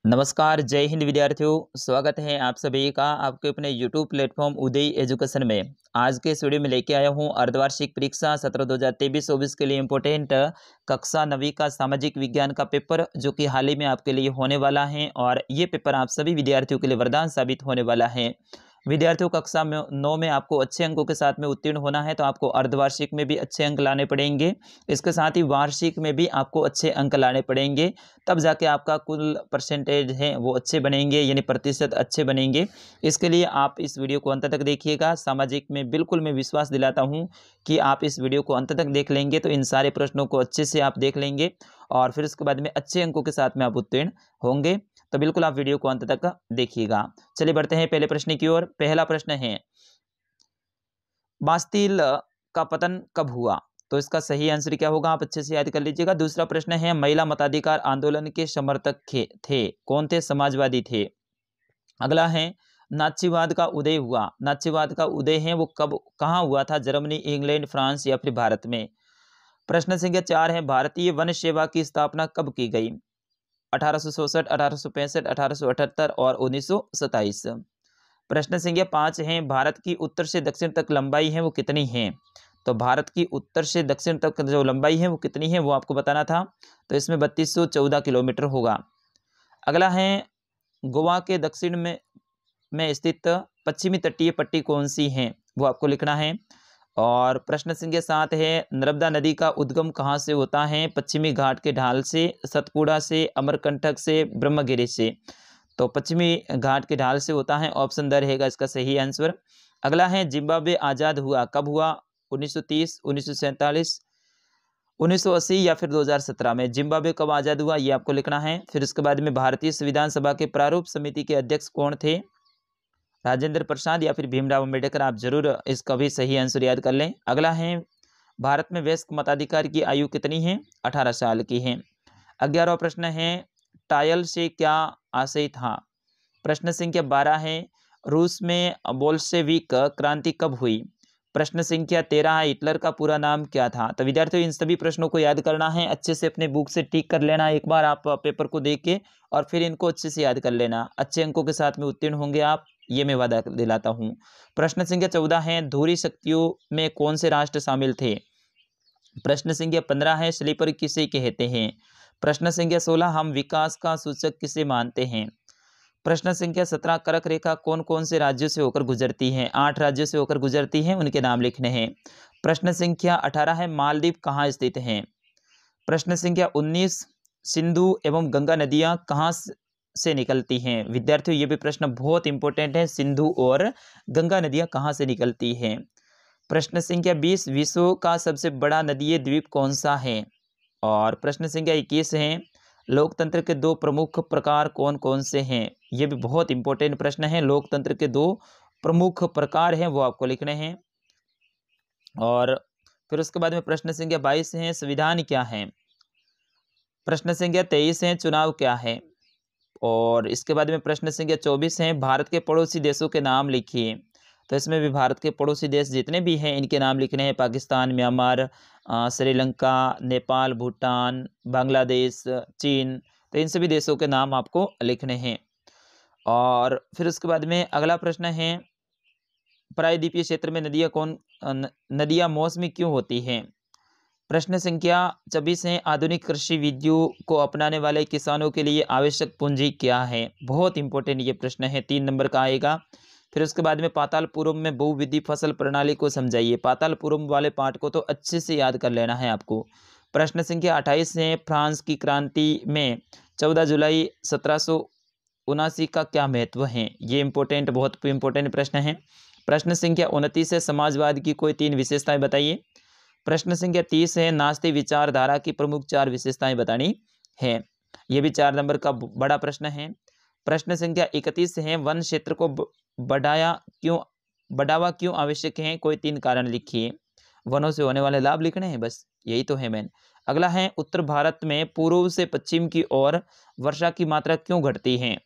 नमस्कार, जय हिंद विद्यार्थियों। स्वागत है आप सभी का आपके अपने यूट्यूब प्लेटफॉर्म उदय एजुकेशन में। आज के इस वीडियो में लेके आया हूं अर्धवार्षिक परीक्षा सत्र 2023-24 के लिए इम्पोर्टेंट कक्षा 9वीं का सामाजिक विज्ञान का पेपर, जो कि हाल ही में आपके लिए होने वाला है और ये पेपर आप सभी विद्यार्थियों के लिए वरदान साबित होने वाला है। विद्यार्थियों, कक्षा में 9 में आपको अच्छे अंकों के साथ में उत्तीर्ण होना है तो आपको अर्धवार्षिक में भी अच्छे अंक लाने पड़ेंगे। इसके साथ ही वार्षिक में भी आपको अच्छे अंक लाने पड़ेंगे, तब जाके आपका कुल परसेंटेज है वो अच्छे बनेंगे, यानी प्रतिशत अच्छे बनेंगे। इसके लिए आप इस वीडियो को अंत तक देखिएगा। सामाजिक में बिल्कुल मैं विश्वास दिलाता हूँ कि आप इस वीडियो को अंत तक देख लेंगे तो इन सारे प्रश्नों को अच्छे से आप देख लेंगे और फिर उसके बाद में अच्छे अंकों के साथ में आप उत्तीर्ण होंगे। तो बिल्कुल आप वीडियो को अंत तक देखिएगा। चलिए बढ़ते हैं पहले प्रश्न की ओर। पहला प्रश्न है, बास्तील का पतन कब हुआ? तो इसका सही आंसर क्या होगा, आप अच्छे से याद कर लीजिएगा। दूसरा प्रश्न है, महिला मताधिकार आंदोलन के समर्थक थे कौन थे? समाजवादी थे। अगला है, नाथीवाद का उदय हुआ। नाथीवाद का उदय है वो कब कहाँ हुआ था? जर्मनी, इंग्लैंड, फ्रांस या फिर भारत में? प्रश्न संख्या 4 है, भारतीय वन सेवा की स्थापना कब की गई? 1866, 1865, 1878 और 1927। प्रश्न संख्या 5 है, भारत की उत्तर से दक्षिण तक लंबाई है वो कितनी है? तो भारत की उत्तर से दक्षिण तक जो लंबाई है वो कितनी है वो आपको बताना था। तो इसमें 3214 किलोमीटर होगा। अगला है, गोवा के दक्षिण में स्थित पश्चिमी तटीय पट्टी कौन सी है? वो आपको लिखना है। और प्रश्न संख्या 7 है, नर्मदा नदी का उद्गम कहाँ से होता है? पश्चिमी घाट के ढाल से, सतपुड़ा से, अमरकंटक से, ब्रह्मगिरी से? तो पश्चिमी घाट के ढाल से होता है। ऑप्शन द रहेगा इसका सही आंसर। अगला है, जिम्बाब्वे आज़ाद हुआ कब हुआ? 1930, 1947, 1980 या फिर 2017 में? जिम्बाब्वे कब आज़ाद हुआ ये आपको लिखना है। फिर उसके बाद में भारतीय संविधान सभा के प्रारूप समिति के अध्यक्ष कौन थे? राजेंद्र प्रसाद या फिर भीमराव अम्बेडकर? आप जरूर इसका भी सही आंसर याद कर लें। अगला है, भारत में वयस्क मताधिकार की आयु कितनी है? 18 साल की है। 11वां प्रश्न है, टायल से क्या आशय था? प्रश्न संख्या 12 है, रूस में बोल्शेविक क्रांति कब हुई? प्रश्न संख्या 13 है, हिटलर का पूरा नाम क्या था? तो विद्यार्थियों, इन सभी प्रश्नों को याद करना है, अच्छे से अपने बुक से टिक कर लेना एक बार आप पेपर को देख के, और फिर इनको अच्छे से याद कर लेना। अच्छे अंकों के साथ में उत्तीर्ण होंगे आप, ये मैं वादा दिलाता हूँ। प्रश्न संख्या 14 है, धुरी शक्तियों में कौन से राष्ट्र शामिल थे? प्रश्न संख्या 15 है, स्लीपर किसे कहते हैं? प्रश्न संख्या 16, हम विकास का सूचक किसे मानते हैं? प्रश्न संख्या 17, कर्क रेखा कौन कौन से राज्यों से होकर गुजरती है? 8 राज्यों से होकर गुजरती है, उनके नाम लिखने हैं। प्रश्न संख्या 18 है, मालदीव कहाँ स्थित हैं? प्रश्न संख्या 19, सिंधु एवं गंगा नदियां कहाँ से निकलती हैं? विद्यार्थियों, ये भी प्रश्न बहुत इंपॉर्टेंट है, सिंधु और गंगा नदियां कहाँ से निकलती हैं? प्रश्न संख्या 20, विश्व का सबसे बड़ा नदीय द्वीप कौन सा है? और प्रश्न संख्या 21 है, लोकतंत्र के 2 प्रमुख प्रकार कौन कौन से हैं? ये भी बहुत इंपॉर्टेंट प्रश्न है। लोकतंत्र के 2 प्रमुख प्रकार हैं वो आपको लिखने हैं। और फिर उसके बाद में प्रश्न संख्या 22 है, संविधान क्या है? प्रश्न संख्या 23 है, चुनाव क्या है? और इसके बाद में प्रश्न संख्या 24 है, भारत के पड़ोसी देशों के नाम लिखिए। तो इसमें भी भारत के पड़ोसी देश जितने भी हैं इनके नाम लिखने हैं। पाकिस्तान, म्यांमार, श्रीलंका, नेपाल, भूटान, बांग्लादेश, चीन। तो इन सभी देशों के नाम आपको लिखने हैं। और फिर उसके बाद में अगला प्रश्न है, प्रायद्वीपीय क्षेत्र में नदियाँ मौसमी क्यों होती हैं? प्रश्न संख्या 24 है, आधुनिक कृषि विधियों को अपनाने वाले किसानों के लिए आवश्यक पूंजी क्या है? बहुत इंपॉर्टेंट ये प्रश्न है, 3 नंबर का आएगा। फिर उसके बाद में पातालपुरम में बहुविधि फसल प्रणाली को समझाइए। पातालपुरम वाले पार्ट को तो अच्छे से याद कर लेना है आपको। प्रश्न संख्या 28 है, फ्रांस की क्रांति में 14 जुलाई 1779 का क्या महत्व है? ये इंपॉर्टेंट, बहुत इंपॉर्टेंट प्रश्न है। प्रश्न संख्या 29 है, समाजवाद की कोई 3 विशेषताएं बताइए। प्रश्न संख्या 30 है, नास्तिक विचारधारा की प्रमुख 4 विशेषताएं बतानी है। यह भी 4 नंबर का बड़ा प्रश्न है। प्रश्न संख्या 31 है, वन क्षेत्र को बढ़ावा क्यों आवश्यक है? कोई 3 कारण लिखिए। वनों से होने वाले लाभ लिखने हैं, बस यही तो है मेन। अगला है, उत्तर भारत में पूर्व से पश्चिम की ओर वर्षा की मात्रा क्यों घटती है?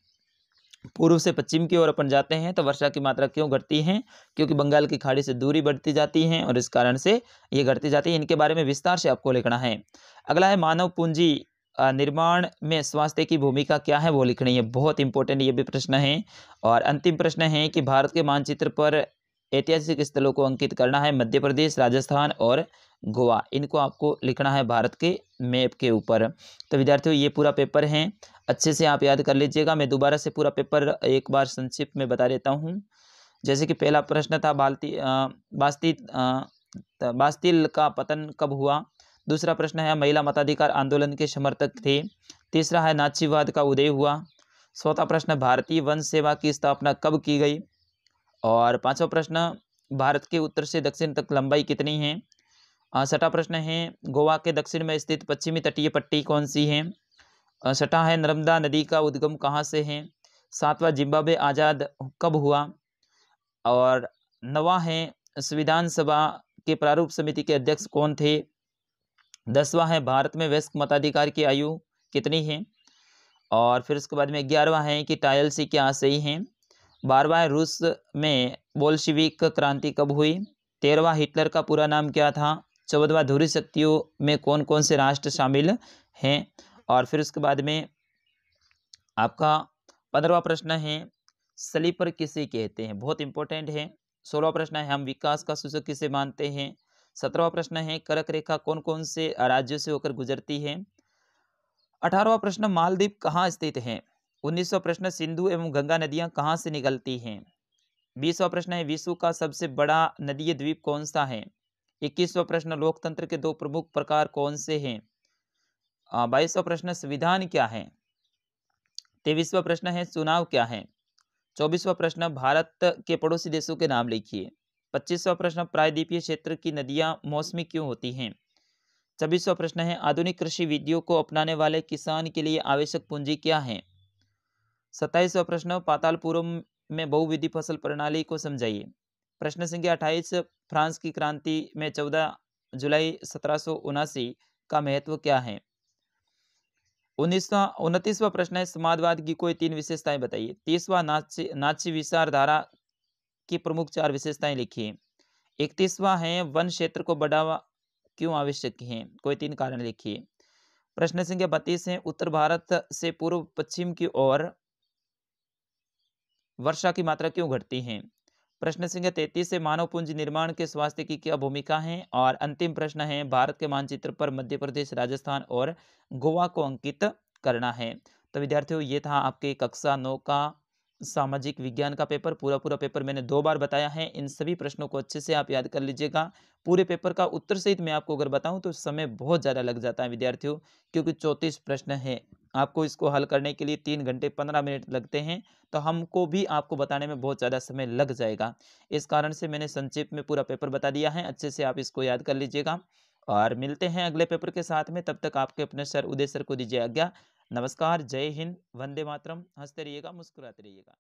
पूर्व से पश्चिम की ओर अपन जाते हैं तो वर्षा की मात्रा क्यों घटती है? क्योंकि बंगाल की खाड़ी से दूरी बढ़ती जाती है और इस कारण से ये घटती जाती है। इनके बारे में विस्तार से आपको लिखना है। अगला है, मानव पूंजी निर्माण में स्वास्थ्य की भूमिका क्या है वो लिखनी है, बहुत इंपॉर्टेंट ये भी प्रश्न है। और अंतिम प्रश्न है कि भारत के मानचित्र पर ऐतिहासिक स्थलों को अंकित करना है, मध्य प्रदेश, राजस्थान और गोवा, इनको आपको लिखना है भारत के मैप के ऊपर। तो विद्यार्थियों ये पूरा पेपर है, अच्छे से आप याद कर लीजिएगा। मैं दोबारा से पूरा पेपर एक बार संक्षिप्त में बता देता हूँ। जैसे कि पहला प्रश्न था बास्तिल का पतन कब हुआ। दूसरा प्रश्न है महिला मताधिकार आंदोलन के समर्थक थे। तीसरा है नाथीवाद का उदय हुआ। चौथा प्रश्न भारतीय वन सेवा की स्थापना कब की गई। और पांचवा प्रश्न भारत के उत्तर से दक्षिण तक लंबाई कितनी है। छठा प्रश्न है गोवा के दक्षिण में स्थित पश्चिमी तटीय पट्टी कौन सी है। छठा है नर्मदा नदी का उद्गम कहाँ से है। सातवां जिम्बाब्वे आज़ाद कब हुआ। और नवा है संविधान सभा के प्रारूप समिति के अध्यक्ष कौन थे। 10वां है भारत में वयस्क मताधिकार की आयु कितनी है। और फिर उसके बाद में 11वां है कि टायल सी क्या सही है। 12वां है रूस में बोल्शिविक क्रांति कब हुई। 13वां हिटलर का पूरा नाम क्या था। 14वां धुरी शक्तियों में कौन कौन से राष्ट्र शामिल हैं। और फिर उसके बाद में आपका 15वां प्रश्न है स्लीपर किसे कहते हैं, बहुत इंपॉर्टेंट है। 16वां प्रश्न है हम विकास का सूचक किसे मानते हैं। 17वां प्रश्न है कर्क रेखा कौन कौन से राज्यों से होकर गुजरती है। 18वां प्रश्न मालदीव कहाँ स्थित है। 19वां प्रश्न सिंधु एवं गंगा नदियां कहाँ से निकलती हैं। 20वां प्रश्न है विश्व का सबसे बड़ा नदीय द्वीप कौन सा है। 21वां प्रश्न लोकतंत्र के दो प्रमुख प्रकार कौन से हैं। 22वां प्रश्न संविधान क्या है। 23वां प्रश्न है चुनाव क्या है। 24वां प्रश्न भारत के पड़ोसी देशों के नाम लिखिए। 25वां प्रश्न प्रायद्वीपीय क्षेत्र की नदियां मौसमी क्यों होती हैं। 26वां प्रश्न है आधुनिक कृषि विधियों को अपनाने वाले किसान के लिए आवश्यक पूंजी क्या है। 27वां प्रश्न पातालपुरम में बहुविधि फसल प्रणाली को समझाइए। प्रश्न संख्या 28 फ्रांस की क्रांति में 14 जुलाई 1779 का महत्व क्या है। 29वां प्रश्न है समाजवाद की कोई 3 विशेषताएं बताइए। 30वां नाची विचारधारा की प्रमुख 4 विशेषताएं लिखिए। 31वां है वन क्षेत्र को बढ़ावा क्यों आवश्यक है, कोई 3 कारण लिखिए। प्रश्न संख्या 32 है उत्तर भारत से पूर्व पश्चिम की ओर वर्षा की मात्रा क्यों घटती है। प्रश्न संख्या 33 है मानव पूंजी निर्माण के स्वास्थ्य की क्या भूमिका है। और अंतिम प्रश्न है भारत के मानचित्र पर मध्य प्रदेश, राजस्थान और गोवा को अंकित करना है। तो विद्यार्थियों ये था आपके कक्षा 9 का सामाजिक विज्ञान का पेपर। पूरा पेपर मैंने 2 बार बताया है। इन सभी प्रश्नों को अच्छे से आप याद कर लीजिएगा। पूरे पेपर का उत्तर सहित मैं आपको अगर बताऊं तो समय बहुत ज़्यादा लग जाता है विद्यार्थियों, क्योंकि 34 प्रश्न है। आपको इसको हल करने के लिए 3 घंटे 15 मिनट लगते हैं, तो हमको भी आपको बताने में बहुत ज़्यादा समय लग जाएगा। इस कारण से मैंने संक्षिप्त में पूरा पेपर बता दिया है। अच्छे से आप इसको याद कर लीजिएगा और मिलते हैं अगले पेपर के साथ में। तब तक आपके अपने सर उदय सर को दीजिए आज्ञा। नमस्कार, जय हिंद, वंदे मातरम। हंसते रहिएगा, मुस्कुराते रहिएगा।